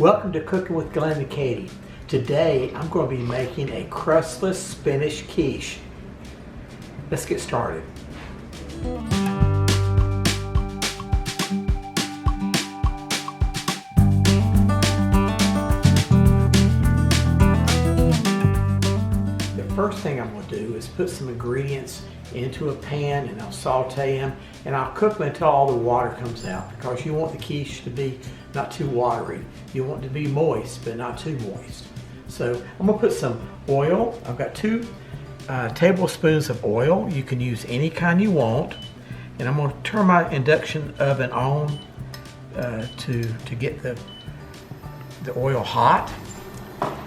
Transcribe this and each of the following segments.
Welcome to Cooking with Glenn and Kati. Today I'm going to be making a crustless spinach quiche. Let's get started. The first thing I'm going to do is put some ingredients into a pan and I'll saute them and I'll cook them until all the water comes out, because you want the quiche to be not too watery. You want it to be moist but not too moist. So I'm going to put some oil. I've got 2 tablespoons of oil. You can use any kind you want. And I'm going to turn my induction oven on to get the oil hot.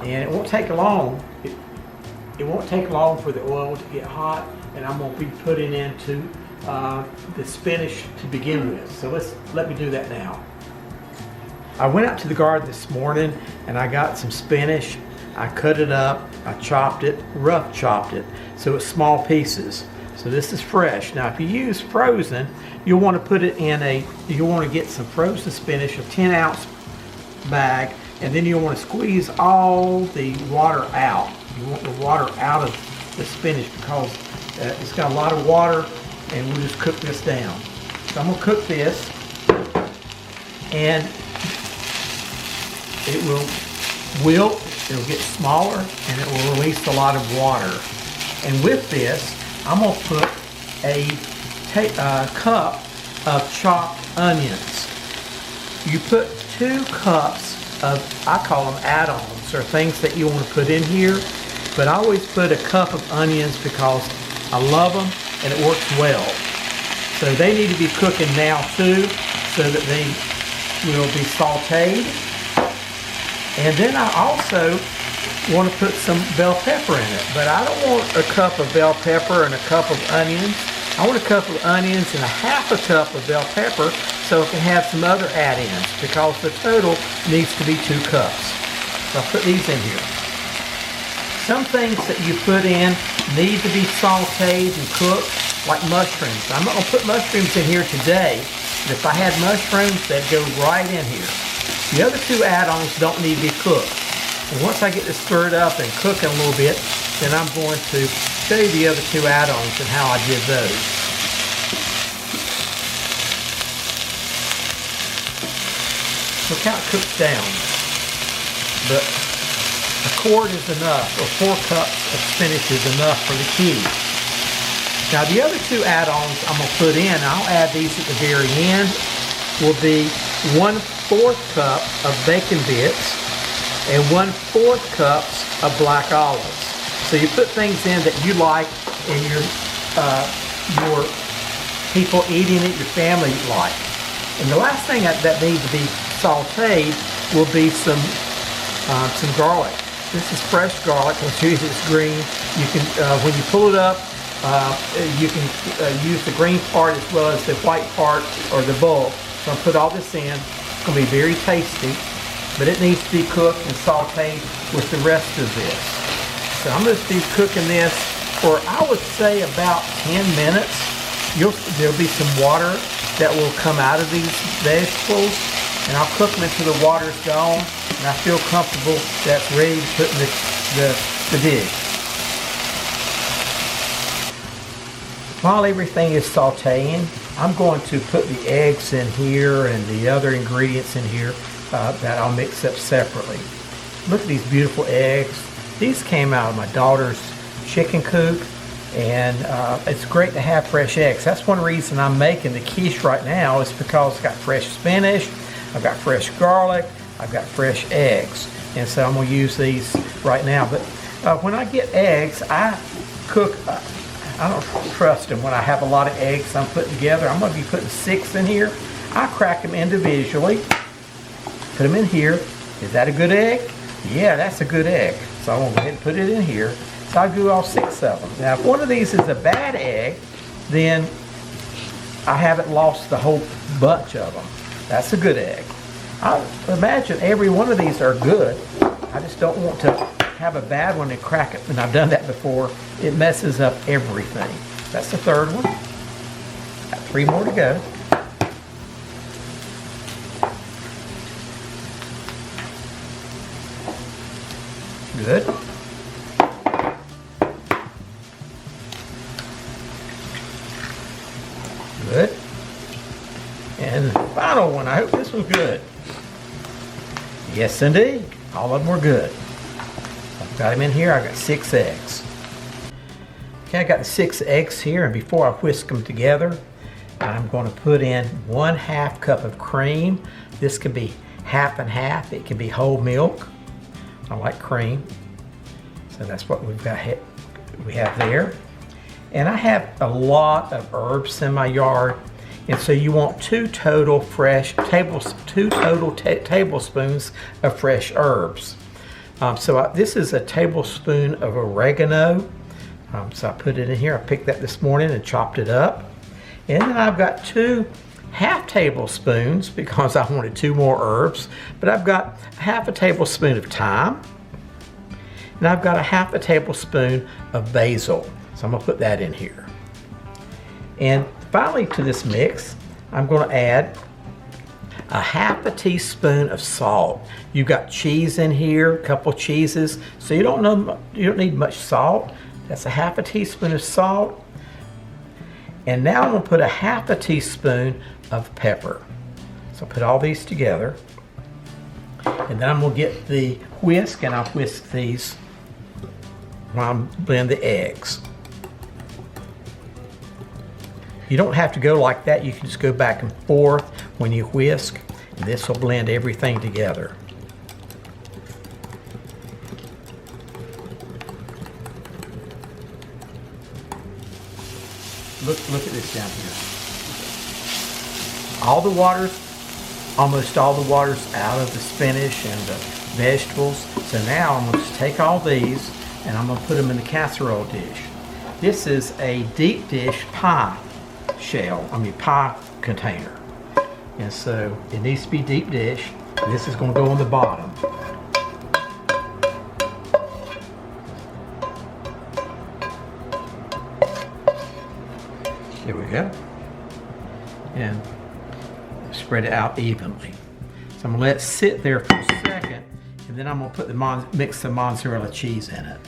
And it won't take long. It won't take long for the oil to get hot, and I'm going to be putting into the spinach to begin with. So let me do that now. I went out to the garden this morning and I got some spinach. I cut it up, I chopped it, rough chopped it, so it's small pieces. So this is fresh. Now if you use frozen, you'll want to put it in you'll want to get some frozen spinach, a 10-ounce bag, and then you'll want to squeeze all the water out. You want the water out of the spinach because it's got a lot of water, and we'll just cook this down. So I'm going to cook this, and it will wilt, it'll get smaller, and it will release a lot of water. And with this, I'm going to put a cup of chopped onions. You put 2 cups of, I call them add-ons, or things that you want to put in here. But I always put a cup of onions because I love them and it works well. So they need to be cooking now too, so that they will be sauteed. And then I also want to put some bell pepper in it. But I don't want a cup of bell pepper and a cup of onions. I want a cup of onions and a half a cup of bell pepper, so it can have some other add-ins, because the total needs to be 2 cups. So I'll put these in here. Some things that you put in need to be sauteed and cooked, like mushrooms. I'm not going to put mushrooms in here today, but if I had mushrooms, they'd go right in here. The other 2 add-ons don't need to be cooked. And once I get this stirred up and cooking a little bit, then I'm going to show you the other 2 add-ons and how I did those. Look how it cooks down. But a quart is enough, or 4 cups of spinach is enough for the quiche. Now the other 2 add-ons I'm going to put in, I'll add these at the very end, will be 1/4 cup of bacon bits and 1/4 cups of black olives. So you put things in that you like and your people eating it, your family like. And the last thing that needs to be sauteed will be some garlic. This is fresh garlic. Let's use it's green. You can, when you pull it up, you can use the green part as well as the white part or the bulb. So I'll put all this in. It's going to be very tasty, but it needs to be cooked and sauteed with the rest of this. So I'm going to be cooking this for, I would say, about 10 minutes. There'll be some water that will come out of these vegetables, and I'll cook them until the water's gone, and I feel comfortable that's ready to put in the dish. While everything is sauteing, I'm going to put the eggs in here and the other ingredients in here that I'll mix up separately. Look at these beautiful eggs. These came out of my daughter's chicken coop, and it's great to have fresh eggs. That's one reason I'm making the quiche right now, is because it's got fresh spinach, I've got fresh garlic, I've got fresh eggs, and so I'm going to use these right now. But when I get eggs, I cook, I don't trust them when I have a lot of eggs I'm putting together. I'm going to be putting 6 in here. I crack them individually, put them in here. Is that a good egg? Yeah, that's a good egg. So I'm going to go ahead and put it in here. So I'll do all 6 of them. Now if one of these is a bad egg, then I haven't lost the whole bunch of them. That's a good egg. I imagine every one of these are good. I just don't want to have a bad one and crack it. And I've done that before. It messes up everything. That's the 3rd one. Got 3 more to go. Good. Good. And the final one, I hope this was good. Yes, indeed. All of them were good. I've got them in here. I got 6 eggs. Okay, I got the 6 eggs here, and before I whisk them together, I'm going to put in 1/2 cup of cream. This can be half and half. It can be whole milk. I like cream. So that's what we have there. And I have a lot of herbs in my yard. And so you want 2 total tablespoons of fresh herbs. This is a tablespoon of oregano. So I put it in here. I picked that this morning and chopped it up. And then I've got 2 half tablespoons because I wanted 2 more herbs. But I've got 1/2 tablespoon of thyme. And I've got 1/2 tablespoon of basil. So I'm going to put that in here. And finally to this mix, I'm going to add 1/2 teaspoon of salt. You've got cheese in here, a couple cheeses, so you don't need much salt. That's 1/2 teaspoon of salt. And now I'm going to put 1/2 teaspoon of pepper. So put all these together. And then I'm going to get the whisk, and I'll whisk these while I blend the eggs. You don't have to go like that. You can just go back and forth when you whisk. And this will blend everything together. Look at this down here. Almost all the water's out of the spinach and the vegetables. So now I'm going to take all these and I'm going to put them in the casserole dish. This is a deep dish pie container. And so it needs to be deep dish. This is going to go on the bottom. Here we go. And spread it out evenly. So I'm going to let it sit there for a second, and then I'm going to put mix the mozzarella cheese in it.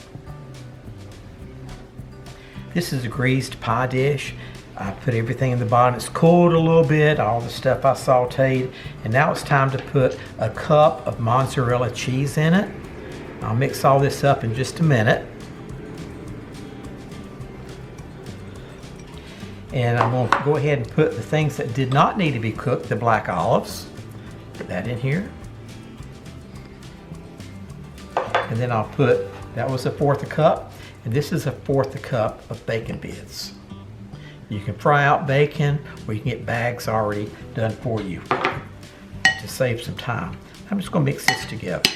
This is a greased pie dish. I put everything in the bottom. It's cooled a little bit, all the stuff I sauteed. And now it's time to put a cup of mozzarella cheese in it. I'll mix all this up in just a minute. And I'm going to go ahead and put the things that did not need to be cooked, the black olives. Put that in here. And then I'll put, that was 1/4 cup, and this is 1/4 cup of bacon bits. You can fry out bacon, or you can get bags already done for you to save some time. I'm just going to mix this together.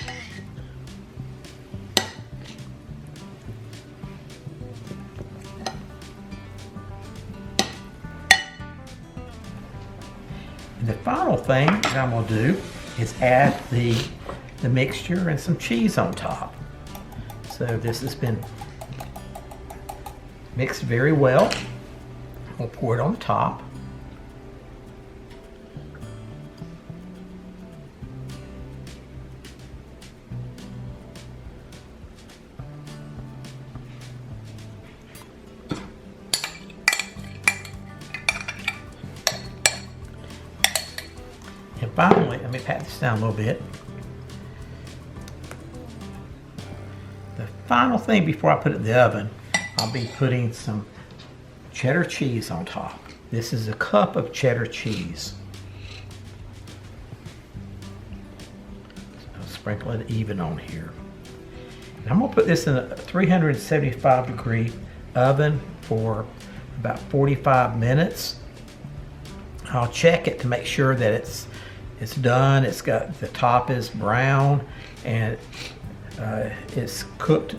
And the final thing that I'm going to do is add the mixture and some cheese on top. So this has been mixed very well. We'll pour it on top. And finally, let me pat this down a little bit. The final thing before I put it in the oven, I'll be putting some cheddar cheese on top. This is a cup of cheddar cheese. I'll sprinkle it even on here. And I'm going to put this in a 375-degree oven for about 45 minutes. I'll check it to make sure that it's done. It's got, the top is brown and it's cooked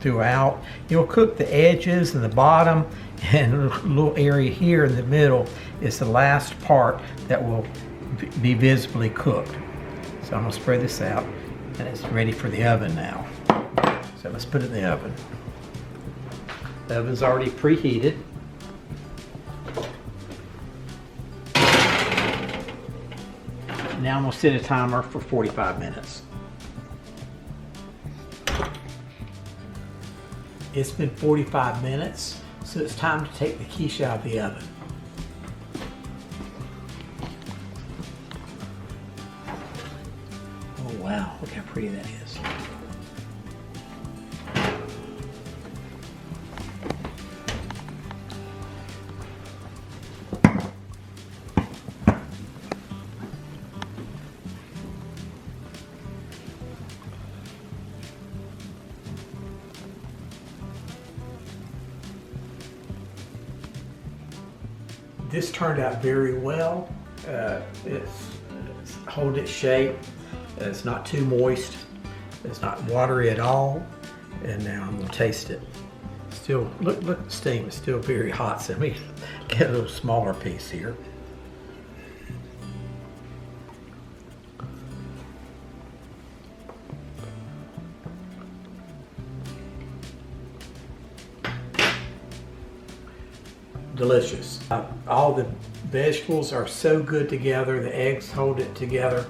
throughout. You'll cook the edges and the bottom, and a little area here in the middle is the last part that will be visibly cooked. So I'm going to spread this out, and it's ready for the oven now. So let's put it in the oven. The oven's already preheated. Now I'm going to set a timer for 45 minutes. It's been 45 minutes, so it's time to take the quiche out of the oven. Oh wow, look how pretty that is. This turned out very well. It's holding its shape. It's not too moist. It's not watery at all. And now I'm gonna taste it. Still, look at the steam. It's still very hot. So let me get a little smaller piece here. Delicious. All the vegetables are so good together. The eggs hold it together.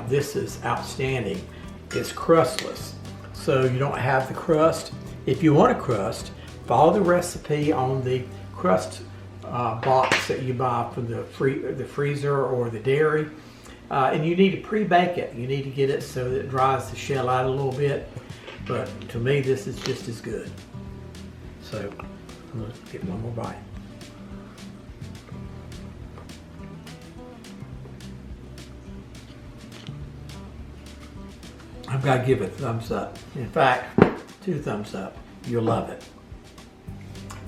This is outstanding. It's crustless, so you don't have the crust. If you want a crust, follow the recipe on the crust box that you buy from the freezer or the dairy. And you need to pre-bake it. You need to get it so that it dries the shell out a little bit. But to me, this is just as good. So I'm gonna get one more bite. I've got to give it a thumbs up. In fact, 2 thumbs up. You'll love it.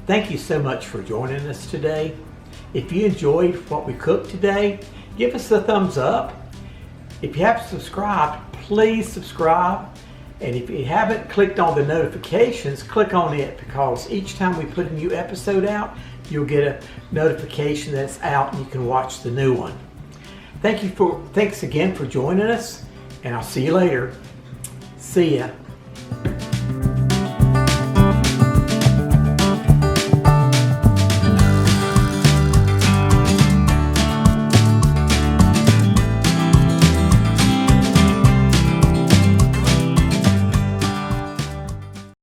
Thank you so much for joining us today. If you enjoyed what we cooked today, give us a thumbs up. If you haven't subscribed, please subscribe. And if you haven't clicked on the notifications, click on it, because each time we put a new episode out, you'll get a notification that's out and you can watch the new one. Thanks again for joining us, and I'll see you later. See ya.